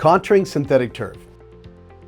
Contouring synthetic turf.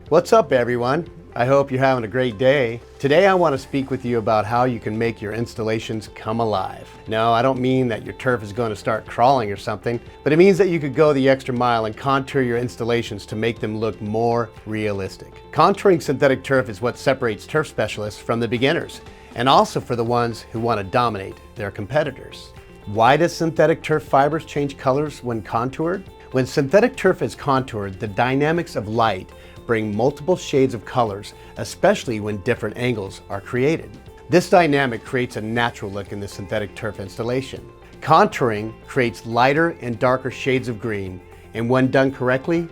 What's up, everyone? I hope you're having a great day. Today I want to speak with you about how you can make your installations come alive. No, I don't mean that your turf is going to start crawling or something, but it means that you could go the extra mile and contour your installations to make them look more realistic. Contouring synthetic turf is what separates turf specialists from the beginners, and also for the ones who want to dominate their competitors. Why does synthetic turf fibers change colors when contoured? When synthetic turf is contoured, the dynamics of light bring multiple shades of colors, especially when different angles are created. This dynamic creates a natural look in the synthetic turf installation. Contouring creates lighter and darker shades of green, and when done correctly,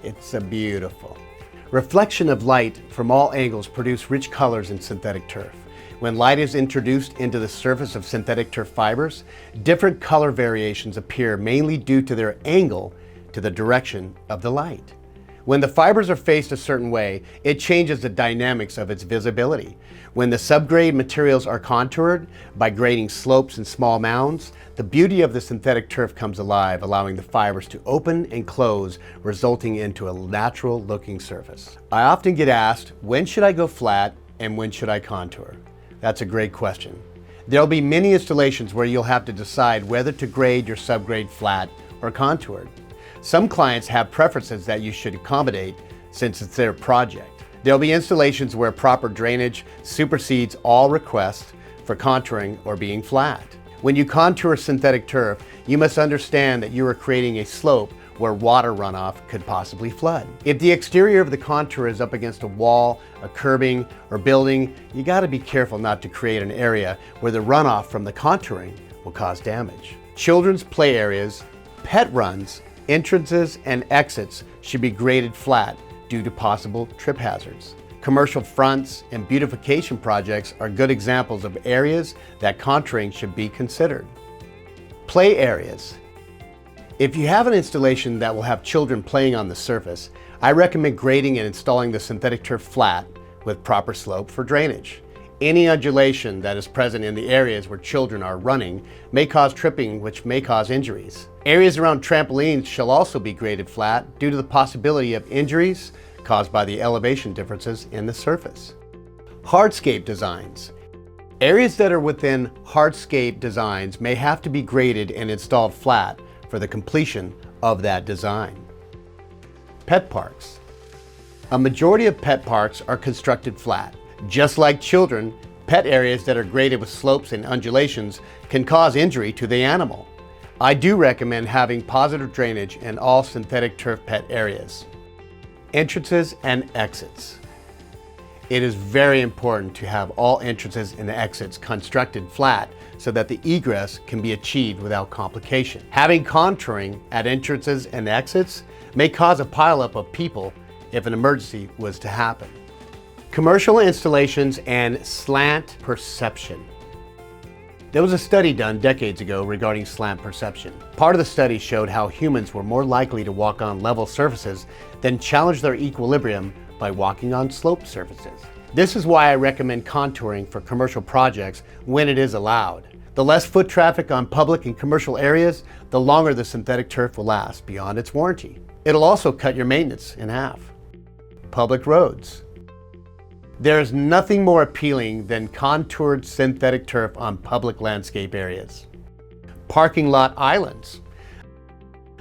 it's beautiful. Reflection of light from all angles produce rich colors in synthetic turf. When light is introduced into the surface of synthetic turf fibers, different color variations appear mainly due to their angle to the direction of the light. When the fibers are faced a certain way, it changes the dynamics of its visibility. When the subgrade materials are contoured by grading slopes and small mounds, the beauty of the synthetic turf comes alive, allowing the fibers to open and close, resulting into a natural looking surface. I often get asked, when should I go flat and when should I contour? That's a great question. There'll be many installations where you'll have to decide whether to grade your subgrade flat or contoured. Some clients have preferences that you should accommodate since it's their project. There'll be installations where proper drainage supersedes all requests for contouring or being flat. When you contour synthetic turf, you must understand that you are creating a slope where water runoff could possibly flood. If the exterior of the contour is up against a wall, a curbing, or building, you gotta be careful not to create an area where the runoff from the contouring will cause damage. Children's play areas, pet runs, entrances and exits should be graded flat due to possible trip hazards. Commercial fronts and beautification projects are good examples of areas that contouring should be considered. Play areas. If you have an installation that will have children playing on the surface, I recommend grading and installing the synthetic turf flat with proper slope for drainage. Any undulation that is present in the areas where children are running may cause tripping, which may cause injuries. Areas around trampolines shall also be graded flat due to the possibility of injuries caused by the elevation differences in the surface. Hardscape designs. Areas that are within hardscape designs may have to be graded and installed flat for the completion of that design. Pet parks. A majority of pet parks are constructed flat. Just like children, pet areas that are graded with slopes and undulations can cause injury to the animal. I do recommend having positive drainage in all synthetic turf pet areas. Entrances and exits. It is very important to have all entrances and exits constructed flat so that the egress can be achieved without complication. Having contouring at entrances and exits may cause a pileup of people if an emergency was to happen. Commercial installations and slant perception. There was a study done decades ago regarding slant perception. Part of the study showed how humans were more likely to walk on level surfaces than challenge their equilibrium by walking on sloped surfaces. This is why I recommend contouring for commercial projects when it is allowed. The less foot traffic on public and commercial areas, the longer the synthetic turf will last beyond its warranty. It'll also cut your maintenance in half. Public roads. There is nothing more appealing than contoured synthetic turf on public landscape areas. Parking lot islands.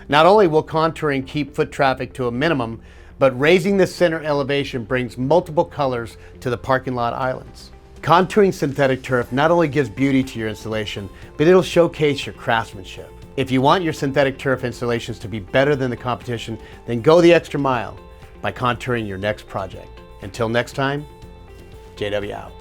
Not only will contouring keep foot traffic to a minimum, but raising the center elevation brings multiple colors to the parking lot islands. Contouring synthetic turf not only gives beauty to your installation, but it'll showcase your craftsmanship. If you want your synthetic turf installations to be better than the competition, then go the extra mile by contouring your next project. Until next time, JW out.